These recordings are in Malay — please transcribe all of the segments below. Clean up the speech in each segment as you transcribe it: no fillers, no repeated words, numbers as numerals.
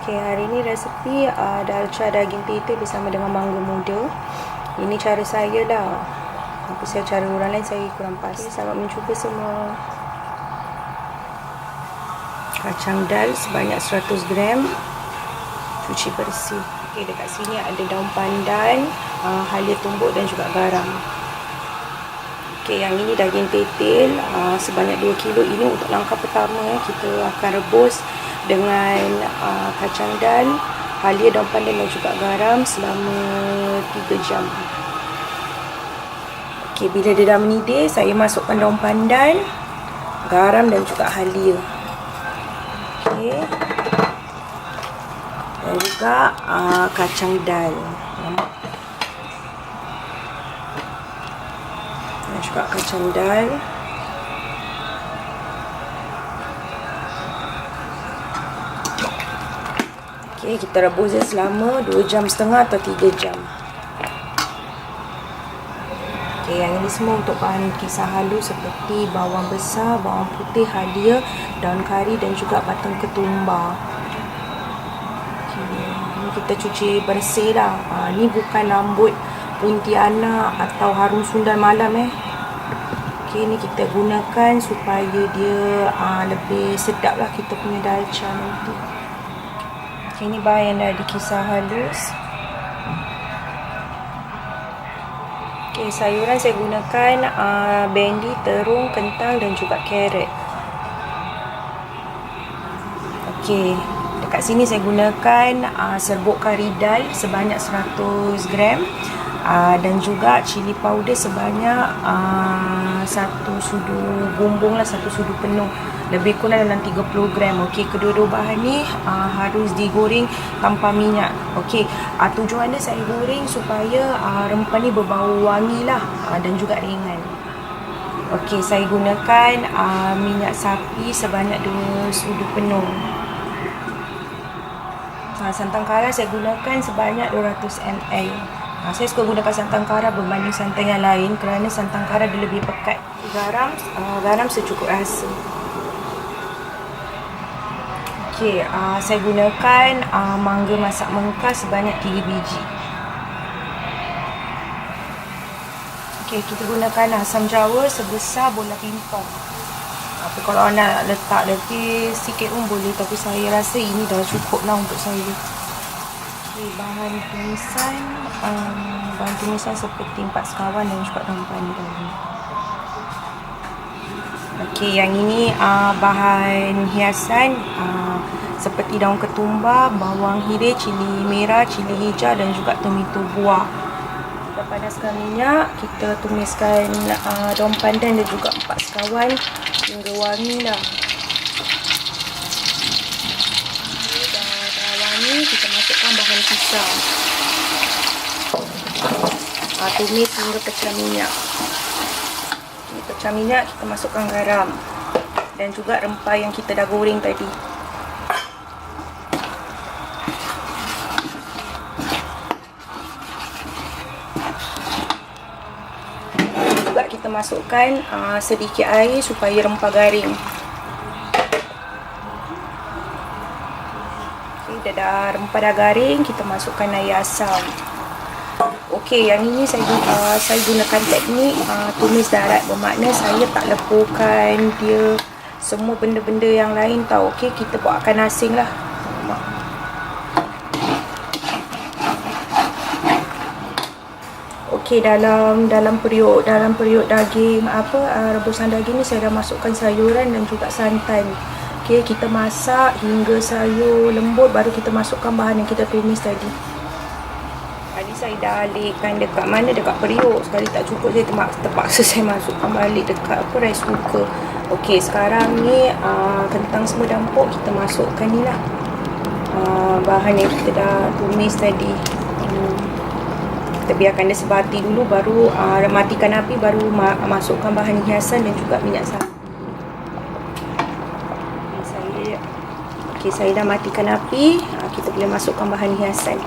Okay, hari ni resepi dalca daging tete bersama dengan mangga muda. Ini cara saya lah. Apa saya cara orang lain saya kurang pasti. Selamat mencuba semua. Kacang dal sebanyak 100 gram. Cuci bersih. Okay, dekat sini ada daun pandan, halia tumbuk dan juga garam. Okay, yang ini daging tetel sebanyak 2 kilo. Ini untuk langkah pertama kita akan rebus dengan kacang dal, halia, daun pandan dan juga garam selama 3 jam. Okey, bila dia dah mendidih, saya masukkan daun pandan, garam dan juga halia. Okey. Dan juga kacang dal. Dan juga kacang dal. Okay, kita rebus dia selama 2,5 jam atau 3 jam. Okay, yang ini semua untuk bahan kisar halus seperti bawang besar, bawang putih, halia, daun kari dan juga batang ketumbar. Okay, ini kita cuci bersih lah. Ni bukan rambut Pontianak atau harum sundan malam Okay, ni kita gunakan supaya dia lebih sedap lah kita punya dalca nanti. Okay, ini bahan yang dah dikisar halus. Okay, sayuran saya gunakan bendi, terung, kentang dan juga carrot. Okay, dekat sini saya gunakan serbuk kari dal sebanyak 100 gram dan juga cili powder sebanyak 1 sudu bumbung lah, 1 sudu penuh, lebih kurang dalam 30 gram. Okey, kedua-dua bahan ni harus digoreng tanpa minyak. Okey, tujuannya saya goreng supaya rempah ni berbau wangi lah dan juga ringan. Okey, saya gunakan minyak sapi sebanyak 2 sudu penuh. Santan kara saya gunakan sebanyak 200 ml. Saya suka gunakan santan kara berbanding santan yang lain kerana santan kara dia lebih pekat. Garam secukup rasa. Okey, saya gunakan mangga masak mengkar sebanyak 3 biji. Okey, kita gunakan asam jawa sebesar bola pingpong. Tapi kalau nak letak lebih sikit pun boleh, tapi saya rasa ini dah cukup lah untuk saya. Okay, bahan tumisan seperti 4 sekawan dan juga daun pandan. Okey, yang ini bahan hiasan seperti daun ketumbar, bawang hirir, cili merah, cili hijau dan juga tomato buah. Kita panaskan minyak, kita tumiskan daun pandan dan juga 4 sekawan hingga wangi lah. Kita masukkan bahan kisar. Tumis hingga pecah minyak. Pecah minyak, kita masukkan garam dan juga rempah yang kita dah goreng tadi. Juga kita masukkan sedikit air supaya rempah garing. Dah rempah dah garing, kita masukkan air asam. Okey, yang ini saya gunakan teknik tumis darat, bermakna saya tak lepuhkan dia semua benda-benda yang lain tau. Okey, kita buatkan asing lah. Okey, dalam periuk daging rebusan daging ni saya dah masukkan sayuran dan juga santan. Okey, kita masak hingga sayur lembut, baru kita masukkan bahan yang kita tumis tadi. Tadi saya dah alihkan dekat mana? Dekat periuk. Sekali tak cukup, saya terpaksa saya masukkan balik dekat rice cooker. Okey, sekarang ni kentang semua dah empuk, kita masukkan ni lah bahan yang kita dah tumis tadi. Kita biarkan dia sebati dulu, baru matikan api, baru masukkan bahan hiasan dan juga minyak sapi. Okey, saya dah matikan api. Kita boleh masukkan bahan hiasan.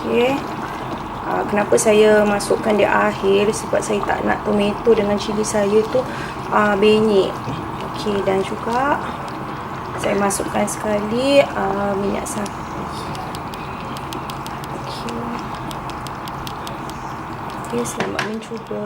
Okey. Kenapa saya masukkan di akhir? Sebab saya tak nak tomato dengan cili saya tu benyek. Okey, dan juga Saya masukkan sekali minyak sapi. Okey, selamat mencuba.